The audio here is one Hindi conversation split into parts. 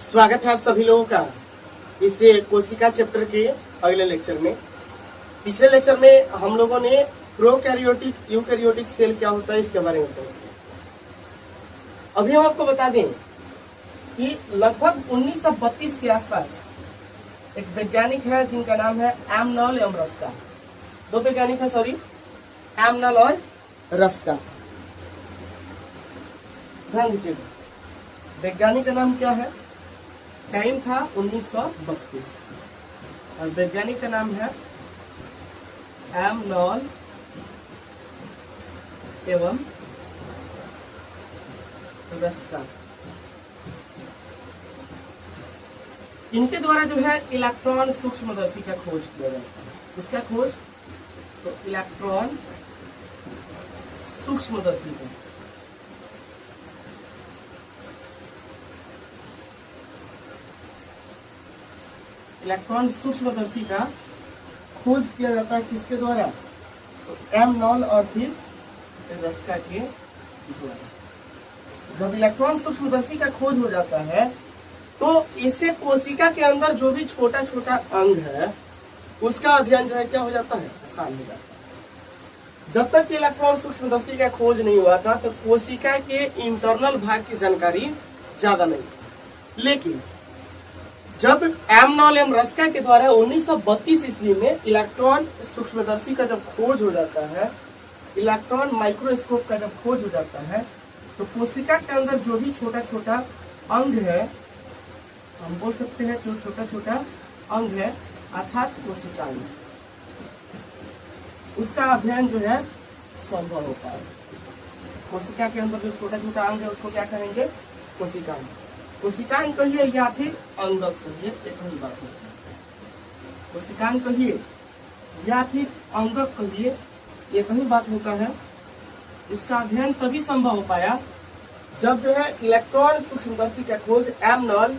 स्वागत है आप सभी लोगों का इस कोशिका चैप्टर के अगले लेक्चर में। पिछले लेक्चर में हम लोगों ने प्रोकैरियोटिक यूकैरियोटिक सेल क्या होता है इसके बारे में बताया। अभी हम आपको बता दें कि लगभग 1932 के आसपास एक वैज्ञानिक है जिनका नाम है एमनॉल एवं रस्का। दो वैज्ञानिक है, सॉरी, एमनॉल और रस्का। ध्यान दीजिएगा, वैज्ञानिक का नाम क्या है, टाइम था 1932 और वैज्ञानिक का नाम है एमनॉल एवं रस्का। इनके द्वारा जो है इलेक्ट्रॉन सूक्ष्मदर्शी का खोज किया जाता है। इसका खोज तो इलेक्ट्रॉन सूक्ष्मदर्शी का इलेक्ट्रॉन सूक्ष्मदर्शी का खोज किया जाता है। किसके द्वारा? तो एमनॉल और फिर रस्का के द्वारा। जब इलेक्ट्रॉन सूक्ष्मदर्शी का खोज हो जाता है तो इससे कोशिका के अंदर जो भी छोटा छोटा अंग है उसका अध्ययन जो है क्या हो जाता है, आसान हो जाता है। जब तक इलेक्ट्रॉन सूक्ष्मदर्शी का खोज नहीं हुआ था तो कोशिका के इंटरनल भाग की जानकारी ज्यादा नहीं, लेकिन जब एमनॉल एवं रस्का के द्वारा 1932 ईस्वी में इलेक्ट्रॉन सूक्ष्मदर्शी का जब खोज हो जाता है, इलेक्ट्रॉन माइक्रोस्कोप का जब खोज हो जाता है, तो कोशिका के अंदर जो भी छोटा छोटा अंग है, हम बोल सकते हैं जो छोटा छोटा अंग है अर्थात कोशिकाएं, उसका अध्ययन जो है संभव होता है। कोशिका के अंदर जो छोटा छोटा अंग है उसको क्या कहेंगे, कोशिकाएं। कोशिकाएं कहिए या फिर अंगक कहिए, एक ही बात है। कोशिकाएं कहिए या फिर अंगक कहिए, एक ही बात होता है। इसका अध्ययन तभी संभव हो पाया जब जो है इलेक्ट्रॉन सूक्ष्मदर्शी का खोज एमनॉल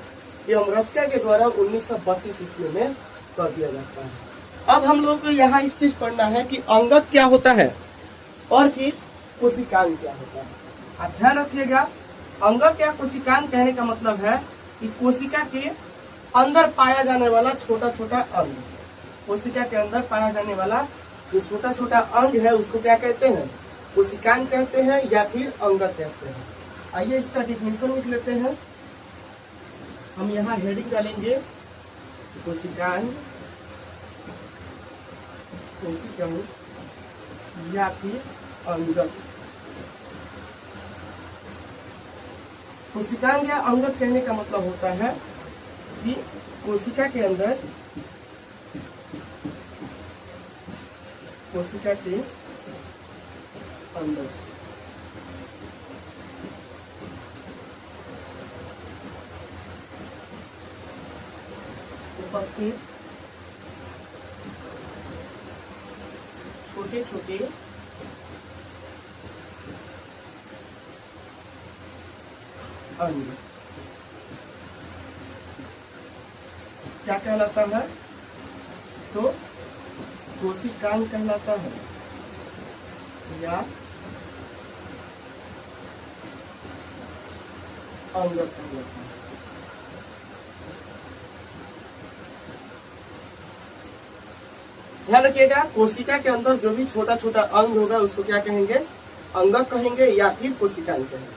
एवं रस्का के द्वारा 1932 ईस्वी में कर दिया जाता है। अब हम लोग को यहाँ एक चीज पढ़ना है कि अंगक क्या होता है और फिर कोशिकाएं क्या होता है। आप ध्यान रखिएगा, अंगक या कोशिकाएं कहने का मतलब है कि कोशिका के अंदर पाया जाने वाला छोटा छोटा अंग। कोशिका के अंदर पाया जाने वाला जो छोटा छोटा अंग है उसको क्या कहते हैं, कोशिकाएं कहते हैं या फिर अंगक कहते हैं। आइए इसका डिफिनेशन लिख लेते हैं। हम यहाँ हेडिंग डालेंगे कोशिकाएं, कोशिकाएं या फिर अंगक। कोशिकाएं या अंगक कहने का मतलब होता है कि कोशिका के अंदर, कोशिका के अंदर उपस्थित छोटे छोटे अंग क्या कहलाता है, तो कोशिकांग कहलाता है या अंगक कहलाता है। ध्यान रखिएगा, कोशिका के अंदर जो भी छोटा छोटा अंग होगा उसको क्या कहेंगे, अंगक कहेंगे या फिर कोशिकाएं कहेंगे।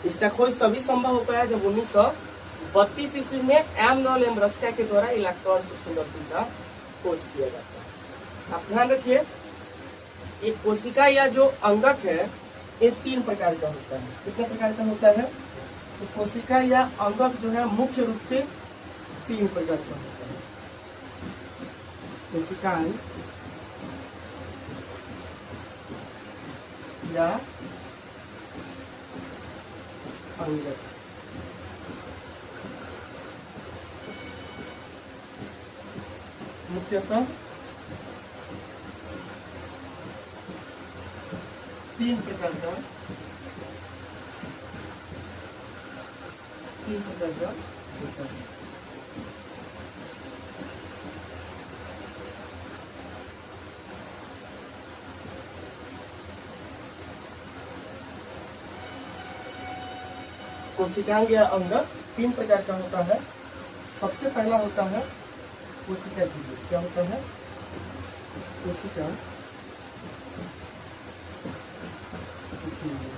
इसका खोज तभी संभव हो पाया जब 1932 ईस्वी में एमनॉल एवं रस्का के द्वारा इलेक्ट्रॉन सूक्ष्मदर्शी का खोज किया जाता है। आप ध्यान रखिए, एक कोशिका या जो अंगक है ये 3 प्रकार का होता है। कितने प्रकार का होता है? तो कोशिका या अंगक जो है मुख्य रूप से 3 प्रकार का होता है। कोशिकाएं या अंगक। मुख्यतः 3 प्रकार का होता है। कोशिकांग या अंगक तीन प्रकार का होता है। सबसे पहला होता है कोशिका झिल्ली। क्या होता है? कोशिका झिल्ली।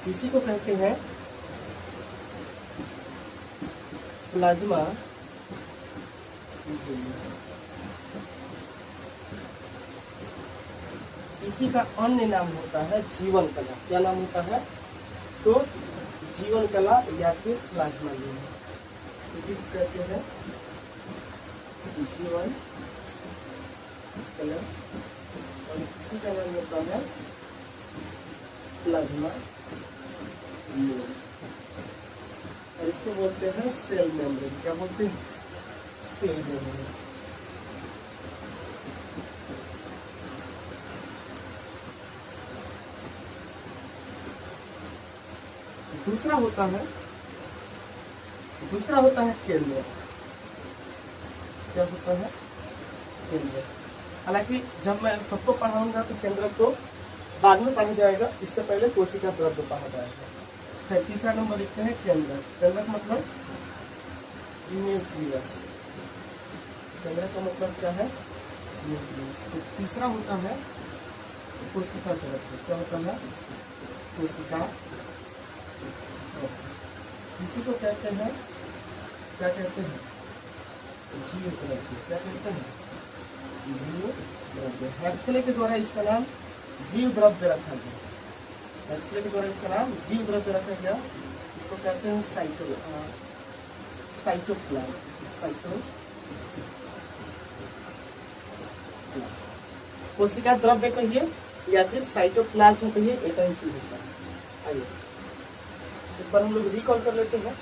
इसी को कहते हैं प्लाज्मा झिल्ली। इसी का अन्य नाम होता है जीवन कला। क्या नाम होता है? तो जीवन कला या फिर प्लाज्मा झिल्ली, इसी को कहते हैं जीवन कला, और इसी का नाम होता है प्लाज्मा झिल्ली, और इसको बोलते हैं सेल मेम्ब्रेन। क्या बोलते हैं? Cell membrane. दूसरा होता है केंद्र। क्या होता है? केंद्र। हालांकि जब मैं सबको पढ़ाऊंगा तो केंद्र को बाद में पढ़ा जाएगा, इससे पहले कोशिका द्रव्य पढ़ा जाएगा। फिर तीसरा नंबर लिखते हैं केंद्र। केंद्र का मतलब न्यूक्लियस। केंद्र का मतलब क्या है? न्यूक्लियस। तो तीसरा होता है कोशिका द्रव्य। क्या होता है? कोशिका। इसी को कहते हैं, क्या कहते हैं? जीव द्रव्य। क्या कहते हैं? जीव द्रव्य। हैक्सले के द्वारा इसका नाम जीव द्रव्य रखा गया। हैक्सले के द्वारा इसका नाम जीव द्रव्य रखा गया। इसको कहते हैं साइटोप्लाज्म। कोशिका द्रव्य कहिए या फिर साइटोप्लाज्म कहिए, एक ही चीज होता है। आइए एक बार हम लोग रिकॉल कर लेते हैं।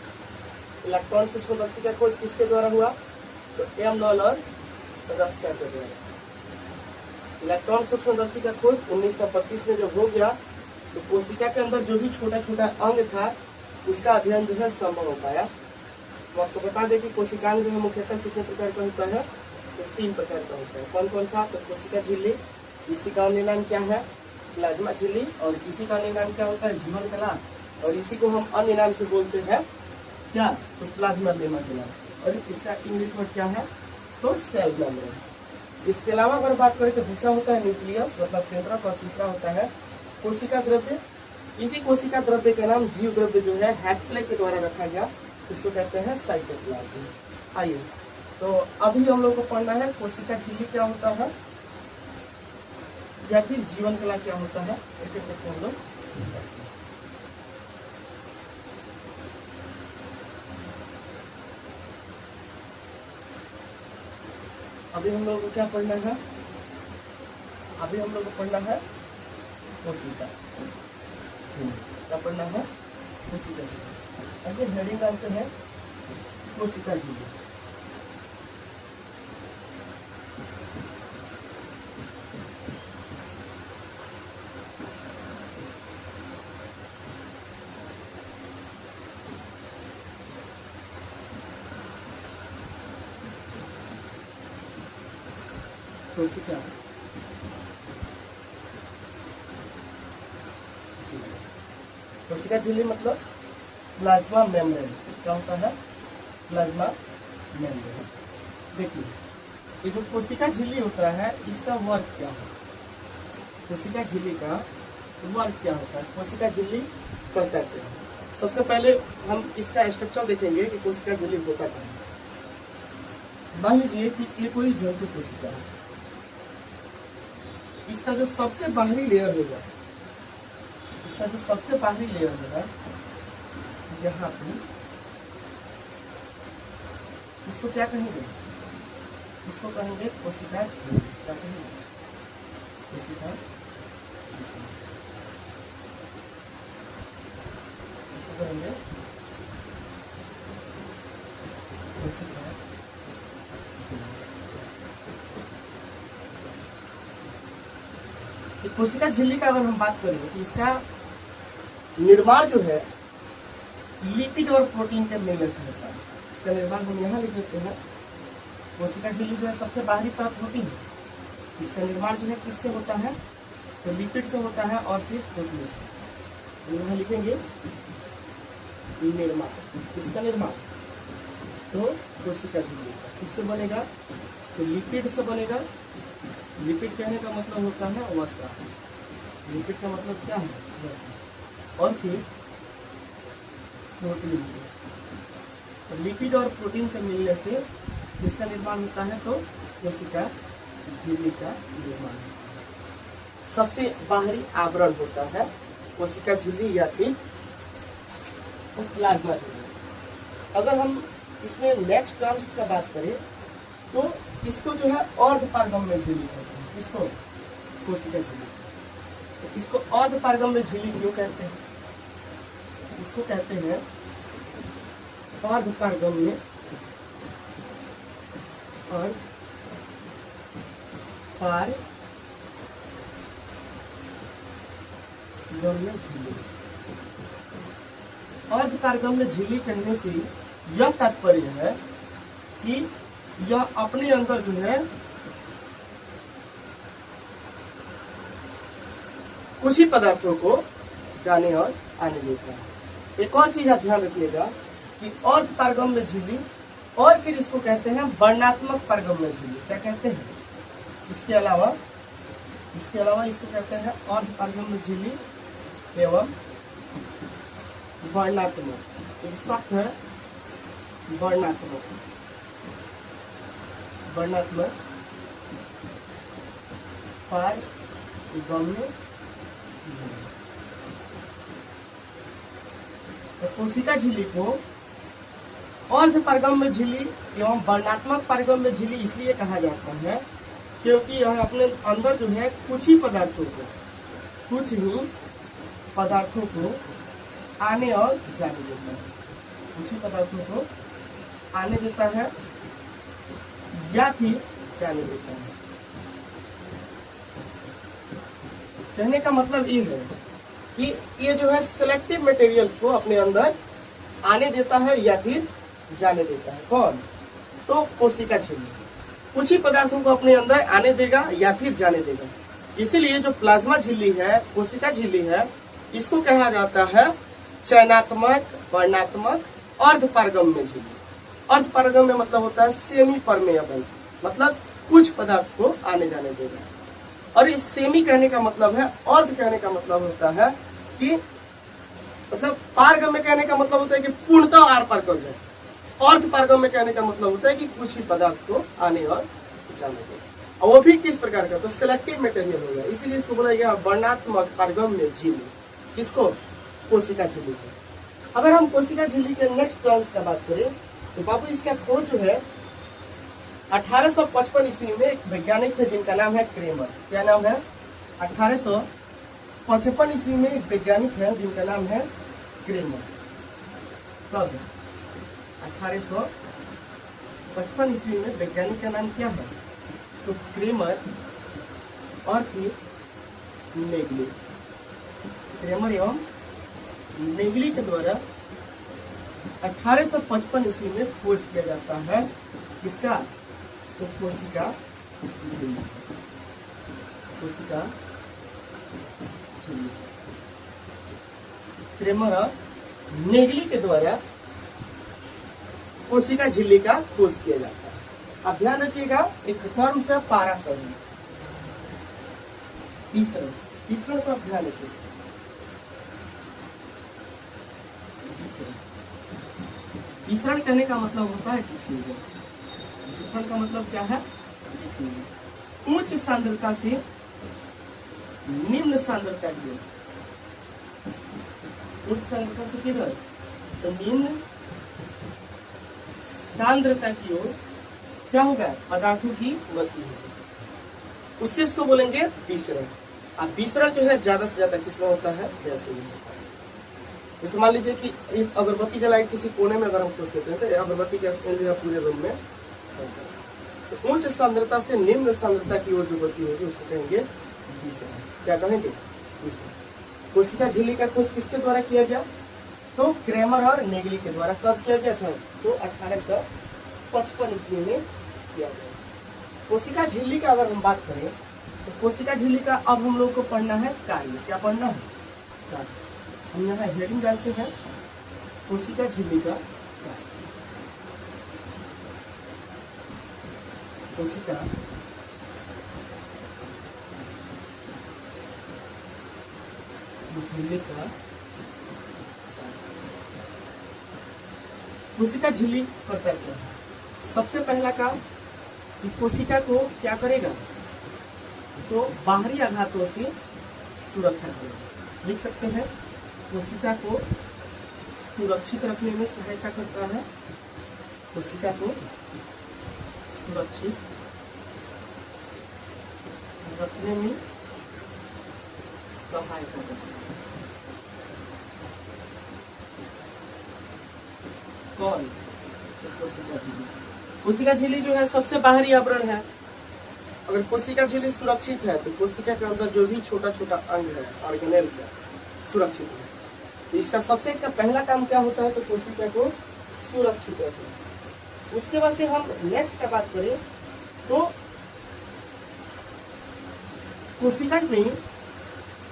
इलेक्ट्रॉन सूक्ष्मदर्शी का खोज किसके द्वारा हुआ? तो एम नॉल और रस्का के द्वारा। इलेक्ट्रॉन सूक्ष्मदर्शी का खोज 1932 में जब हो गया तो कोशिका के अंदर जो भी छोटा छोटा अंग था उसका अध्ययन जो है संभव हो पाया। तो आपको बता दें कि कोशिकांग जो है मुख्यतः कितने प्रकार का होता है? तो 3 प्रकार का होता है। कौन कौन सा? तो कोशिका झिल्ली, इसी का अन्य नाम क्या है? प्लाज्मा झिल्ली, और इसी का अन्य नाम क्या होता है? जीवन कला, और इसी को हम अन्य नाम से बोलते हैं क्या? तो प्लाज्मा लेमा के नाम से, और इसका इंग्लिश वर्ड क्या है? तो सेल मेम्ब्रेन। इसके अलावा अगर बात करें तो दूसरा होता है न्यूक्लियस मतलब केंद्रक, और तीसरा होता है कोशिका द्रव्य। इसी कोशिका द्रव्य का नाम जीव द्रव्य जो है हैक्सले के द्वारा रखा गया, इसको कहते हैं साइटोप्लाज्म। आइए तो अभी हम लोग को पढ़ना है कोशिका झिल्ली क्या होता है या फिर जीवन कला क्या होता है। एक एक करके हम लोग अभी हम लोग को क्या पढ़ना है? अभी हम लोग को पढ़ना है कोशिका झिल्ली। क्या पढ़ना है? कोशिका झिल्ली। आगे हेडिंग डालते हैं कोशिका झिल्ली। कोशिका कोशिका झिल्ली मतलब प्लाज्मा मेम्ब्रेन। क्या होता है? Plasma membrane. देखिए ये जो कोशिका झिल्ली होता है इसका वर्क क्या है? कोशिका झिल्ली का वर्क क्या होता है? कोशिका झिल्ली करता क्या है? सबसे पहले हम इसका स्ट्रक्चर देखेंगे कि कोशिका झिल्ली होता क्या है। मान लीजिए कि ये कोई जंतु कोशिका है। इसका जो सबसे बाहरी लेयर होगा, इसका जो सबसे बाहरी लेयर होगा यहाँ पे, इसको क्या कहेंगे? इसको कहेंगे कोशिका झिल्ली। क्या कहेंगे? कोशिका झिल्ली। इसको कहेंगे कोशिका झिल्ली। कोशिका झिल्ली का अगर हम बात करें तो इसका निर्माण जो है लिपिड और प्रोटीन के मिलने से होता है। इसका निर्माण हम यहाँ लिख देते हैं। कोशिका झिल्ली जो है सबसे बाहरी परत होती है, इसका निर्माण जो है किससे होता है? तो लिपिड से होता है और फिर प्रोटीन से। यहाँ लिखेंगे निर्माण, किसका निर्माण? तो कोशिका झिल्ली का। किससे बनेगा? तो लिपिड से बनेगा। लिपिड कहने का मतलब होता है वसा। लिपिड का मतलब क्या है? वसा। और फिर प्रोटीन से। तो लिपिड और प्रोटीन के मिलने से किसका निर्माण होता है? तो कोशिका झिल्ली का निर्माण होता है। सबसे बाहरी आवरण होता है कोशिका झिल्ली या फिर प्लाज्मा झिल्ली। अगर हम इसमें नेक्स्ट टर्म्स का बात करें तो इसको जो है अर्धपारगम्य झिल्ली कहते हैं। इसको कोशिका झिल्ली। तो इसको अर्धपारगम्य झिल्ली क्यों कहते हैं? इसको कहते हैं अर्धपारगम्य और पारगम्य झिल्ली। अर्धपारगम्य झिल्ली कहने से यह तात्पर्य है कि यह अपने अंदर जो है कुछ ही पदार्थों को जाने और आने देता है। एक और चीज आप ध्यान रखिएगा कि अर्धपारगम्य झिल्ली और फिर इसको कहते हैं वर्णात्मक पारगम्य झिल्ली। क्या कहते हैं? इसके अलावा इसको कहते हैं अर्धपारगम्य झिल्ली एवं वर्णात्मक। एक शब्द है वर्णात्मक पारगम्य। तो कोशिका झिल्ली को अर्धपारगम्य झिल्ली एवं वर्णात्मक पारगम्य झिल्ली इसलिए कहा जाता है क्योंकि यह अपने अंदर जो है कुछ ही पदार्थों को आने और जाने देता है। कुछ ही पदार्थों को आने देता है या फिर जाने देता है। कहने का मतलब ये है कि ये जो है सिलेक्टिव मटेरियल्स को अपने अंदर आने देता है या फिर जाने देता है। कौन? तो कोशिका झिल्ली कुछ ही पदार्थों को अपने अंदर आने देगा या फिर जाने देगा। इसीलिए जो प्लाज्मा झिल्ली है, कोशिका झिल्ली है, इसको कहा जाता है चयनात्मक, वर्णात्मक, अर्धपारगम्य झिल्ली। अर्धपारगम्य मतलब होता है सेमी परमेएबल, मतलब कुछ पदार्थ को आने जाने देगा। और इस सेमी कहने का मतलब है, अर्ध कहने का मतलब होता है कि मतलब पारगम्य कहने का मतलब होता है कि पूर्णतः आर पार कर जाए। अर्धपारगम्य कहने का मतलब होता है कि कुछ ही पदार्थ को आने और जाने देगा। और वो भी किस प्रकार का? तो सिलेक्टिव मटेरियल होगा। इसीलिए इसको बोला गया वर्णात्मक पारगम्य झिल्ली। किसको? कोशिका झिल्ली को। अगर हम कोशिका झिल्ली के नेक्स्ट टर्म्स का बात करें तो बाबू इसका खोज जो है 1855 ईस्वी में एक वैज्ञानिक थे जिनका नाम है क्रेमर। क्या नाम है? 1855 ईस्वी में एक वैज्ञानिक है जिनका नाम है क्रेमर। कब? 1855 ईस्वी में वैज्ञानिक का नाम क्या है? तो क्रेमर और फिर नेगली। क्रेमर एवं नेगली के द्वारा 1855 ईस्वी में खोज किया जाता है। किसका? तो कोशिका झिल्ली। कोशिका झिल्ली क्रेमर और नेगली के द्वारा कोशिका झिल्ली का खोज किया जाता है। अब ध्यान रखिएगा, एक टर्म से पारासरण, तीसरा को आप ध्यान रखिए। तीसरण कहने का मतलब होता है डिफ्यूजन। तीसरण का मतलब क्या है? डिफ्यूजन। उच्च सांद्रता से निम्न सांद्रता की ओर। उच्च सांद्रता से किधर? तो निम्न सांद्रता की ओर क्या होगा? पदार्थों की गति होगी। उस चीज को बोलेंगे विसरण। अब विसरण जो है ज्यादा से ज्यादा किसमें होता है? वैसे ही होता है। जैसे मान लीजिए कि एक अगरबत्ती जलाए किसी कोने में अगर हम खोज देते हैं तो अगरबत्ती का स्मेल जो है पूरे रूम में। तो उच्च सांद्रता से निम्न सांद्रता की ओर जो गति होगी उसको कहेंगे विसरण। क्या कहेंगे? विसरण। कोशिका झिल्ली का खोज किसके द्वारा किया गया? तो क्रेमर और नेगली के द्वारा। कब किया गया था? तो 1855 ईस्वी में किया गया। कोशिका झिल्ली का अगर हम बात करें तो कोशिका झिल्ली का अब हम लोग को पढ़ना है कार्य। क्या पढ़ना है? कार्य। हम यहाँ हेडिंग डालते हैं कोशिका झिल्ली का कार्य। कोशिका झिल्ली का कोशिका झिल्ली करता क्या है? सबसे पहला काम कि कोशिका को क्या करेगा? तो बाहरी आघातों से सुरक्षा करेगा। लिख सकते हैं कोशिका को सुरक्षित रखने में सहायता करता है। कोशिका को सुरक्षित रखने में सहायता करता है। कौन? कोशिका झिल्ली। कोशिका झिल्ली जो है सबसे बाहरी आवरण है। अगर कोशिका झिल्ली सुरक्षित है तो कोशिका के अंदर जो भी छोटा छोटा अंग है, ऑर्गेनेल्स है, सुरक्षित है। तो इसका सबसे पहला काम क्या होता है? तो कोशिका को सुरक्षित रखना। उसके बाद से हम नेक्स्ट का बात करें तो कोशिका में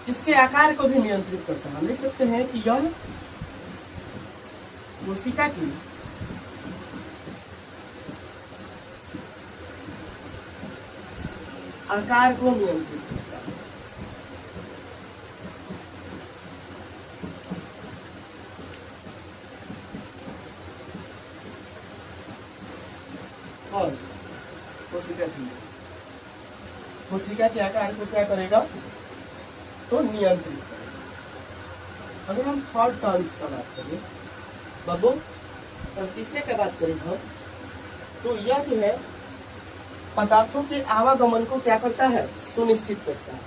इसके आकार को भी नियंत्रित करता है। हम लिख सकते हैं कि यह कोशिका की आकार को नियंत्रित करता है। और कोशिका झिल्ली कोशिका के आकार को क्या करेगा? तो नियंत्रित करेगा। अगर हम थर्ड टर्म्स का बात करें बाबू, और तीसरे का बात करें हम, तो यह जो है पदार्थों के आवागमन को क्या करता है? सुनिश्चित करता है।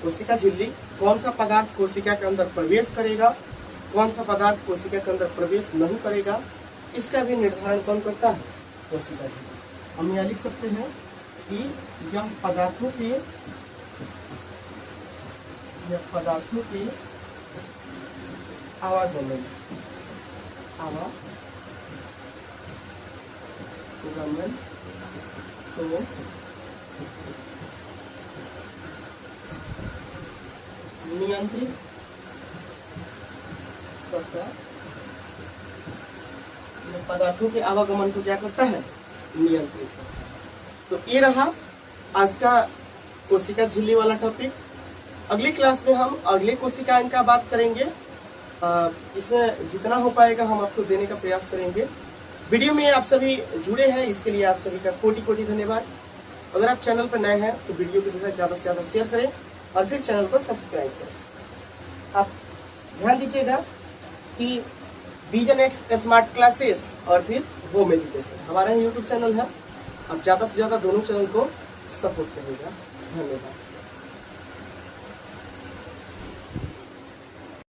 कोशिका झिल्ली कौन सा पदार्थ कोशिका के अंदर प्रवेश करेगा, कौन सा पदार्थ कोशिका के अंदर प्रवेश नहीं करेगा, इसका भी निर्धारण कौन करता है? कोशिका झिल्ली। हम यहाँ लिख सकते हैं कि यह पदार्थों के आवागमन को नियंत्रित करता है। पदार्थों के आवागमन को क्या करता है? नियंत्रित करता है। तो ये रहा आज का कोशिका झिल्ली वाला टॉपिक। अगली क्लास में हम अगले कोशिकाएं का बात करेंगे। इसमें जितना हो पाएगा हम आपको देने का प्रयास करेंगे। वीडियो में आप सभी जुड़े हैं, इसके लिए आप सभी का कोटि कोटि धन्यवाद। अगर आप चैनल पर नए हैं तो वीडियो को जो है ज़्यादा से ज़्यादा शेयर करें और फिर चैनल को सब्सक्राइब करें। आप ध्यान दीजिएगा कि विजन एक्स स्मार्ट क्लासेस और फिर होम एजुकेशन हमारा यूट्यूब चैनल है। आप ज़्यादा से ज़्यादा दोनों चैनल को सपोर्ट करिएगा। धन्यवाद।